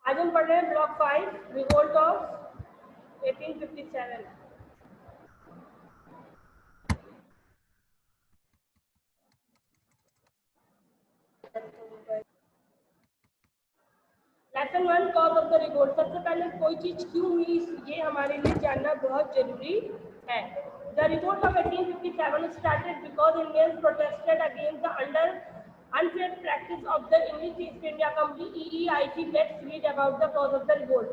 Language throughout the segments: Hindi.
आज हम पढ़ रहे हैं block 5 revolt of 1857। Lesson 1 cause of the revolt. सबसे पहले कोई चीज क्यों हुई ये हमारे लिए जानना बहुत जरूरी है। The revolt of 1857 started because Indians protested against the unfair practice of the English East India Company EEIC. Let's read about the cause of the revolt.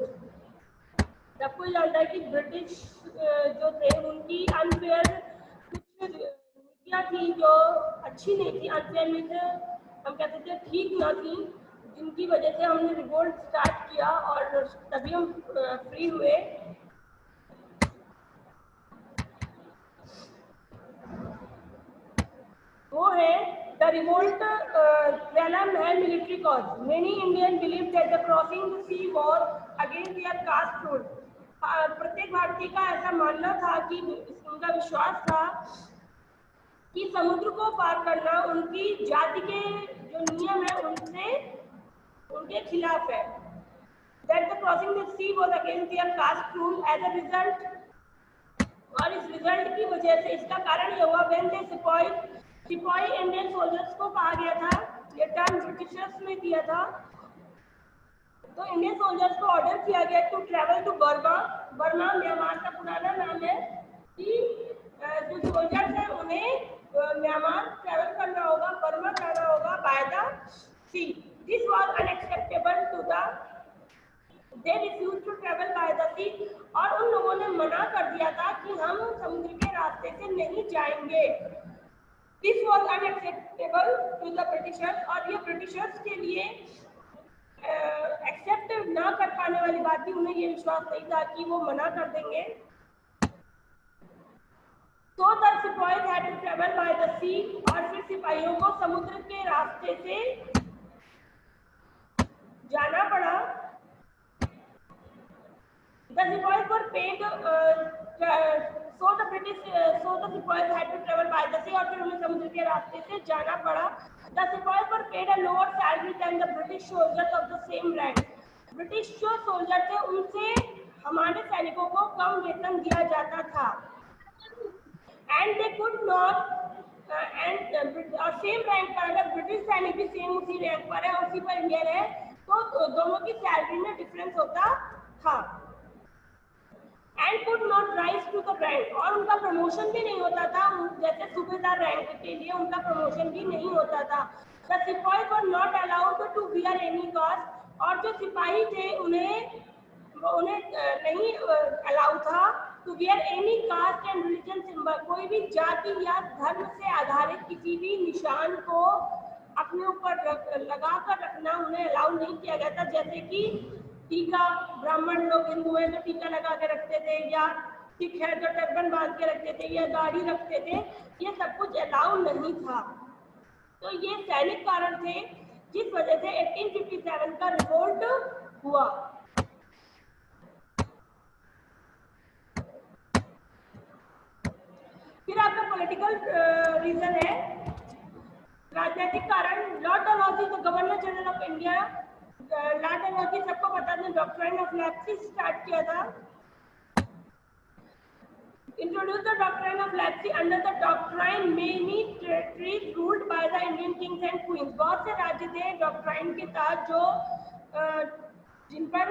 सबको जानता है कि ब्रिटिश जो थे उनकी अनफेयर कुछ नीतियाँ थी जो अच्छी नहीं थी। अनफेयर मीन्स हम कहते थे ठीक ना थी, जिनकी वजह से हमने रिवोल्ट स्टार्ट किया और तभी हम फ्री हुए। वो है द रिवोल्ट वेलम है military cause. Many Indian believe that the crossing the sea was against their caste rule. प्रत्येक भारतीय का ऐसा मानना था कि उनका विश्वास था कि समुद्र को पार करना उनकी जाति के जो नियम है उनके खिलाफ है। That the crossing the sea was against their caste rule as a result, और इस रिजल्ट की वजह से इसका कारण ये हुआ when they सिपाही इंडियन सोल्जर्स को कहा गया था, ये टर्म ब्रिटिशर्स ने दिया था। तो इंडियन सोल्जर्स को ऑर्डर किया गया to travel to Burma. Burma Myanmar का पुराना नाम है कि जो सोल्जर्स हैं उन्हें म्यांमार ट्रेवल करना होगा, बर्मा जाना होगा by the sea. This was unacceptable to the they refuse to travel by the sea. और उन लोगों ने मना कर दिया था कि हम समुद्र के रास्ते से नहीं जाएंगे। This was unacceptable to the Britishers, और ये ब्रिटिशर्स के लिए एक्सेप्ट ना कर पाने वाली बात थी। उन्हें ये विश्वास नहीं था कि वो मना कर देंगे। तो the sipahis had to travel by the sea, और फिर सिपाहियों को समुद्र के रास्ते से जाना पड़ा। The sepoys were paid, so the sepoys had to travel by the sea, और फिर उन्हें समुद्र के रास्ते से जाना पड़ा। The sepoys were paid a lower salary than the British soldiers of the same rank. British जो सोल्जर थे उनसे हमारे सैनिकों को कम वेतन दिया जाता था। And they could not और सेम रैंक पर अगर ब्रिटिश सैनिक भी सेम उसी रैंक पर है, उसी पर इंडियन है, तो दोनों की सैलरी में डिफरेंस होता था। And could not rise to the rank, और उनका प्रमोशन भी नहीं होता था। जैसे सूबेदार रैंक के लिए उनका प्रमोशन भी नहीं होता था। द सिपाही were not allowed to wear any caste, और जो सिपाही थे उन्हें नहीं अलाउ था to wear any caste and religion symbol. कोई भी जाति या धर्म से आधारित किसी भी निशान को अपने ऊपर लगा कर रखना उन्हें अलाउ नहीं किया गया था। जैसे कि टीका, ब्राह्मण लोग हिंदू हैं तो टीका लगा के रखते थे, या सिख है तो टर्बन बांध के रखते थे, या दाढ़ी रखते थे, ये सब कुछ अलाउ नहीं था। तो ये सैनिक कारण थे जिस वजह से 1857 का रिवोल्ट हुआ। फिर आपका पॉलिटिकल रीजन है, राजनीतिक कारण। Lord Dalhousie the governor general of India, Lord Dalhousie सबको पता है डॉक्ट्राइन ऑफ लैप्सी स्टार्ट किया था। Introduced the doctrine of Leipzig. Under the doctrine, many territories ruled by the Indian kings and queens. बहुत से राज्य थे डॉक्ट्राइन के तहत जो जिन पर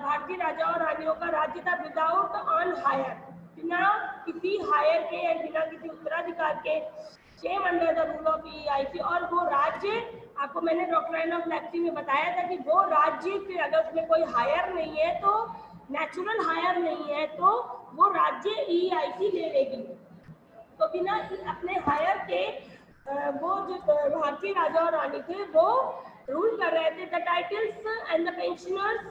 भारतीय राजा और रानियों का राज्य था, विदाउट ऑन हायर, बिना किसी हायर के या बिना किसी उत्तराधिकार के, same under the rule of EEIC। और वो राज्य, आपको मैंने डॉक्ट्राइन ऑफ लेप्सी में बताया था कि वो राज्य फिर अगर उसमें कोई हायर नहीं है, तो नेचुरल हायर नहीं है, तो वो राज्य EEIC ले लेगी। तो बिना अपने हायर के वो जो भारतीय राजा और रानी थे वो रूल कर रहे थे। The titles and the pensioners,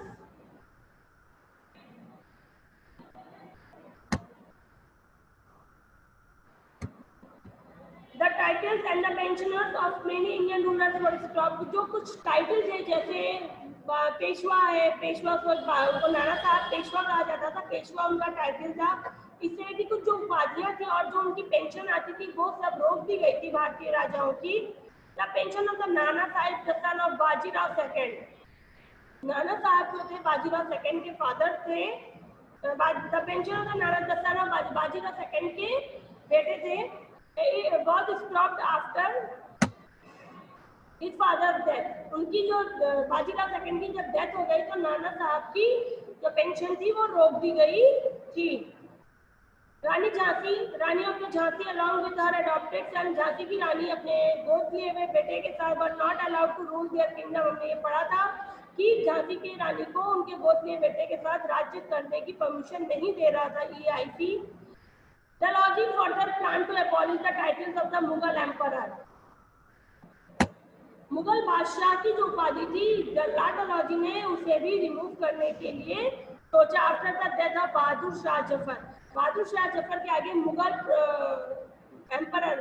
the titles and the pensioners of many Indian rulers were stopped. जो कुछ टाइटल्स है, जैसे पेशवा है, पेशवा को नाना साहब पेशवा कहा जाता था, पेशवा उनका टाइटल था। इस तरह की कुछ जो उपाधियां थी और जो उनकी पेंशन आती थी वो सब रोक दी गई थी भारतीय राजाओं की। The pension of the Nana Sahib the son of Bajirao second, नाना साहब जो थे बाजीराव सेकंड के फादर थे, the pension of Nana दत्ताराव Bajirao second के बेटे थे। God stopped after his father death. उनकी जो बाजीराव सेकंड की जब डेथ हो गई तो नाना साहब की जो पेंशन थी वो रोक दी गई थी। Rani Jhansi, Rani of Jhansi along with her adopted son, Jhansi की रानी अपने गोद लिए हुए बेटे के साथ were not allowed to rule their kingdom. हमने ये पढ़ा था कि झांसी की रानी को उनके गोद लिए बेटे के साथ राज्य करने की परमिशन नहीं दे रहा था EIC। Dalhousie further plan to abolish the titles of the Mughal emperor. Mughal बादशाह की जो उपाधि थी डलहौजी ने उसे भी रिमूव करने के लिए सोचा। After the death of Bahadur Shah Zafar, Bahadur Shah Zafar के आगे मुगल एम्परर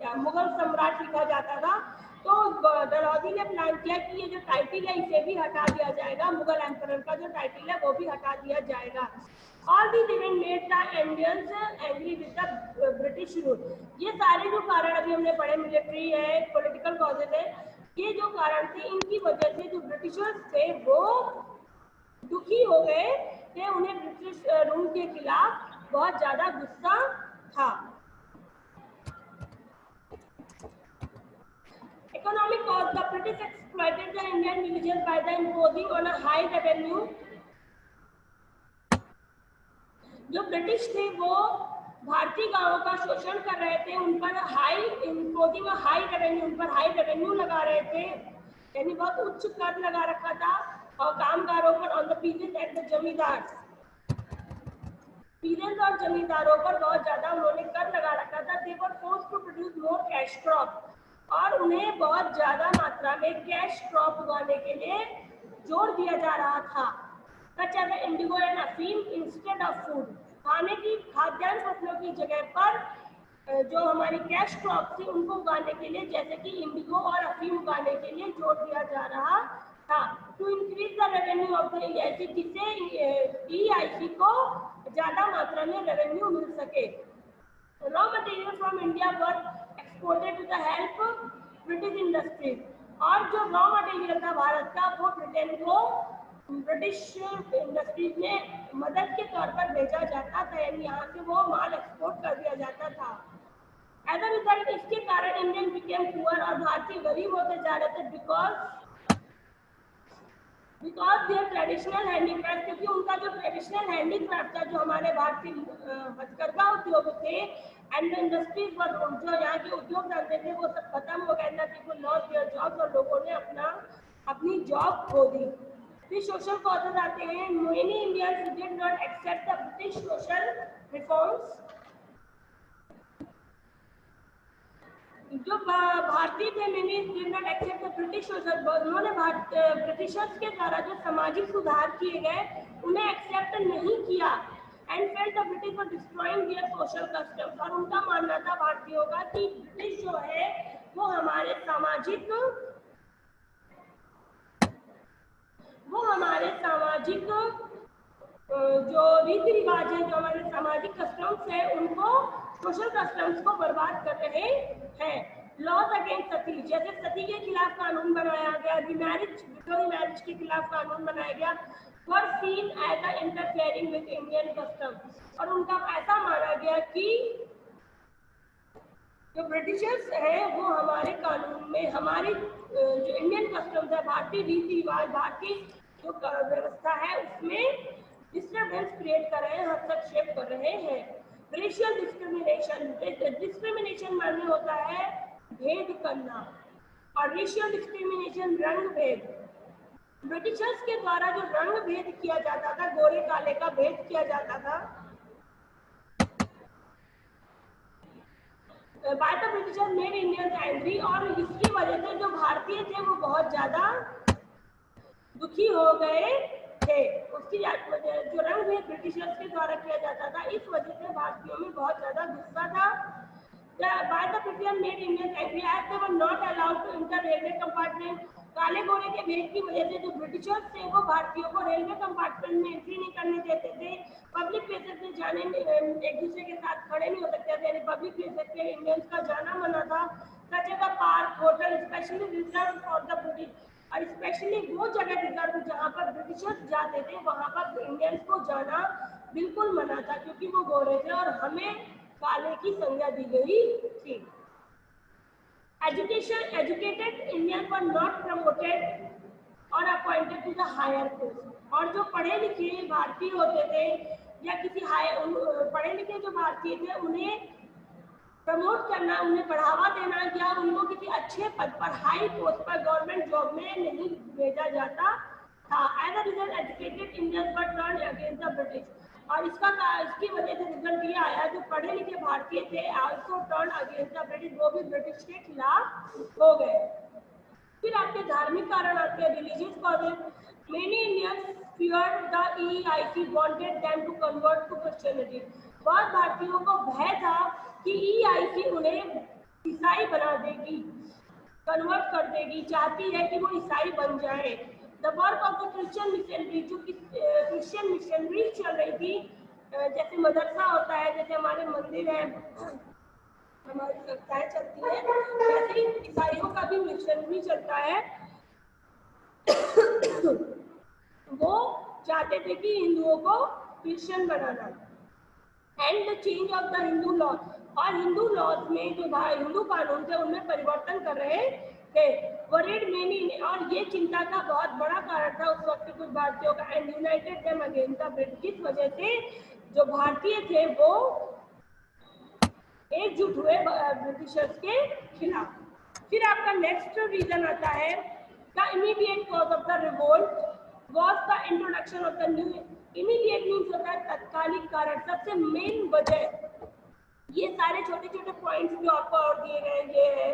या मुगल सम्राट लिखा जाता था, तो डलहौजी ने प्लान किया कि ये जो टाइटल है इसे भी हटा दिया जाएगा, मुगल एम्परर का जो टाइटल है वो भी हटा दिया जाएगा। All these events made the Indians angry with the British rule। ये सारे जो कारण अभी हमने पढ़े, मिलिट्री है, पॉलिटिकल कॉजेज है, ये जो कारण थे इनकी वजह से जो ब्रिटिशर्स थे वो दुखी हो गए थे, उन्हें ब्रिटिश रूल के खिलाफ बहुत ज्यादा गुस्सा था। Economic cause, the British exploited the Indian villages by the imposing on a high revenue। जो ब्रिटिश थे वो भारतीय गांवों का शोषण कर रहे थे, उन पर हाई इम्पोजिंग हाई रेवेन्यू, उन पर हाई रेवेन्यू लगा रहे थे, यानी बहुत उच्च कर लगा रखा था और कामगारों पर on the peasant and the जमींदार, पीजेंट और जमींदारों पर बहुत ज्यादा उन्होंने कर लगा रखा था। They were forced to produce more cash crop, और उन्हें बहुत ज्यादा मात्रा में कैश क्रॉप उगाने के लिए जोर दिया जा रहा था। सच एज इंडिगो एंड अफीम इंस्टेड ऑफ फूड, खाने की खाद्यान्न फसलों की जगह पर जो हमारी कैश क्रॉप थी उनको उगाने के लिए, जैसे कि इंडिगो और अफीम उगाने के लिए जोर दिया जा रहा था। To increase the revenue of the EIC, जिससे EIC को ज्यादा मात्रा में रेवेन्यू मिल सके। Raw material from India were exported to the help British industries, और जो रॉ मटेरियल था भारत का वो ब्रिटेन को ब्रिटिश इंडस्ट्रीज में मदद के तौर पर भेजा जाता था, यानी यहाँ से वो माल एक्सपोर्ट कर दिया जाता था। एज अ रिजल्ट इसके कारण इंडियन बिकेम पुअर, और भारतीय गरीब होते जा रहे थे, बिकॉज देयर ट्रेडिशनल हैंडीक्राफ्ट, क्योंकि उनका जो ट्रेडिशनल हैंडीक्राफ्ट था, जो हमारे भारतीय हथकरघा उद्योग थे, एंड इंडस्ट्रीज वर, जो यहाँ के उद्योग धंधे थे वो सब खत्म हो गए, पीपल लॉस्ट देयर जॉब्स, और लोगों ने अपनी जॉब खो दी। फिर सोशल कॉजेज आते हैं। Many Indians did not accept the British social reforms, जो भारतीय थे many did not accept the British social, उन्होंने ब्रिटिशर्स के द्वारा जो सामाजिक सुधार किए गए उन्हें एक्सेप्ट नहीं किया। And felt the British were destroying their social customs, और उनका मानना था भारतीयों का कि ब्रिटिश जो है वो हमारे सामाजिक जो रीति रिवाज है, जो हमारे सामाजिक कस्टम्स है, उनको सोशल कस्टम्स को बर्बाद कर रहे हैं। लॉज अगेंस्ट सती, जैसे सती के खिलाफ कानून बनाया गया, रिमैरिज, विडो मैरिज के खिलाफ कानून बनाया गया, were seen as a interfering with Indian custom, और उनका ऐसा माना गया कि जो ब्रिटिशर्स हैं वो हमारे कानून में, हमारी जो इंडियन कस्टम्स है, भारतीय रीति रिवाज, भारतीय जो व्यवस्था है उसमें डिस्टर्बेंस क्रिएट कर रहे हैं, हस्तक्षेप कर रहे हैं। रेशियल डिस्क्रिमिनेशन, डिस्क्रिमिनेशन माने होता है भेद करना, और रेशियल डिस्क्रिमिनेशन रंग भेद। ब्रिटिशर्स के द्वारा जो रंग भेद किया जाता था, गोरे काले का भेद किया जाता था, by the Britishers made Indians angry, और इसकी वजह से जो भारतीय थे वो बहुत ज्यादा दुखी हो गए थे। उसकी जो रंग भेद ब्रिटिशर्स के द्वारा किया जाता था, इस वजह से भारतीयों में बहुत ज्यादा गुस्सा था। By the Britishers made Indians angry as they were not allowed to enter railway compartment, काले गोरे के भेद की वजह से जो ब्रिटिशर्स थे वो भारतीयों को रेलवे कंपार्टमेंट में एंट्री नहीं करने देते थे, पब्लिक प्लेसेस में जाने, एक दूसरे के साथ खड़े नहीं हो सकते थे, यानी पब्लिक प्लेसेस पे इंडियंस का जाना मना था। Such as a park, hotel specially reserved for the British, और स्पेशली वो जगह रिजर्व जहाँ पर ब्रिटिशर्स जाते थे वहाँ पर इंडियंस को जाना बिल्कुल मना था, क्योंकि वो गोरे थे और हमें काले की संज्ञा दी गई थी। Educated Indian were not promoted और appointed to the higher post. और जो पढ़े लिखे भारतीय होते थे या किसी पढ़े लिखे जो भारतीय थे उन्हें प्रमोट करना, उन्हें बढ़ावा देना या उनको किसी अच्छे पद पर हाई पोस्ट पर गवर्नमेंट जॉब में नहीं भेजा जाता था। As a result educated Indians were turned against the British. और इसकी वजह से रिजल्ट ये आया जो पढ़े लिखे भारतीय थे also turned against the British, वो भी ब्रिटिश के खिलाफ हो गए। फिर आपके धार्मिक कारण आते हैं, religious causes. Many Indians feared the EIC wanted them to convert to Christianity। बहुत भारतीयों को भय था कि EIC उन्हें ईसाई बना देगी, कन्वर्ट कर देगी, चाहती है कि वो ईसाई बन जाए। The work of the Christian missionary, जो क्रिश्चियन मिशनरी चल रही थी, जैसे मदरसा होता है, जैसे हमारे मंदिर है, हमारी संस्थाएं चलती है, वैसे ही ईसाइयों का भी मिशनरी चलता है। वो चाहते थे कि हिंदुओं को Christian banana. And the change of the Hindu law, और हिंदू लॉज में जो हिंदू कानून थे उनमें परिवर्तन कर रहे थे। वरीड मेनी, और ये चिंता का बहुत बड़ा कारण था उस वक्त के कुछ भारतीयों का। And United them against the British, किस वजह से जो भारतीय थे वो एकजुट हुए ब्रिटिशर्स के खिलाफ। फिर आपका नेक्स्ट रीजन आता है the immediate cause of the revolt was the introduction of the new। immediate means होता है तत्कालिक कारण, सबसे मेन वजह। ये सारे छोटे छोटे पॉइंट्स जो आपको और दिए गए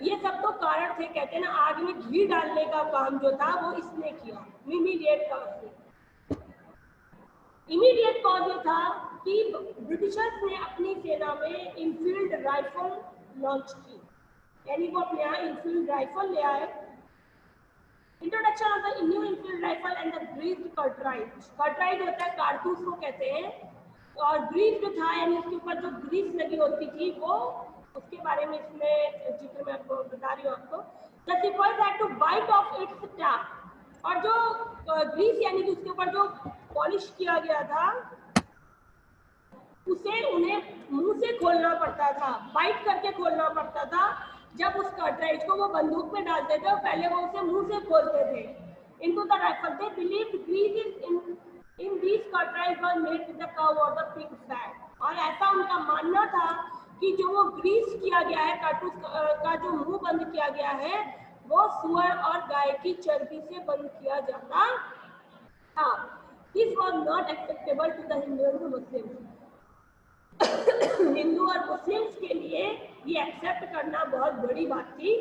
ये सब तो कारण थे, कहते हैं ना आग में घी डालने का काम जो था वो इसने किया। इमीडिएट कॉज से, इमीडिएट कॉज ये था कि ब्रिटिशर्स ने अपनी सेना में इनफील्ड राइफल लॉन्च की, यानी वो अपने यहाँ इनफील्ड राइफल ले आए। Introduction of the new Enfield rifle and the greased cartridge. Cartridge होता है कारतूस को कहते हैं, और ग्रीस्ड था यानी उसके ऊपर जो ग्रीस लगी होती थी वो, उसके बारे में इसमें जिक्र मैं आपको बता रही हूँ आपको। The sipahis had to bite off its tap, और जो ग्रीस यानी कि उसके ऊपर जो पॉलिश किया गया था उसे उन्हें मुंह से खोलना पड़ता था, बाइट करके खोलना पड़ता था। जब उस कार्ट्राइज को वो बंदूक में डालते थे पहले वो उसे मुंह से खोलते थे। Into the rifle they believed grease in these cartridge was made with the cow और द पिग फैट। और ऐसा उनका मानना था कि जो वो ग्रीस किया गया है, कारतूस का जो मुंह बंद किया गया है वो सुअर और गाय की चर्बी से बंद किया जाता था। This was not acceptable to the Hindu and Muslims. Hindu और मुस्लिम्स के लिए ये एक्सेप्ट करना बहुत बड़ी बात थी,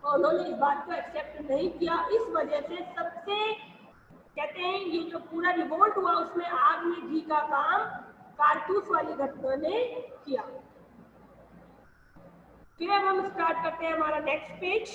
और उन्होंने इस बात को एक्सेप्ट नहीं किया। इस वजह से सबसे कहते हैं ये जो पूरा रिवोल्ट हुआ उसमें आग में घी का काम कारतूस वाली घटना ने किया। फिर अब हम स्टार्ट करते हैं हमारा नेक्स्ट पेज।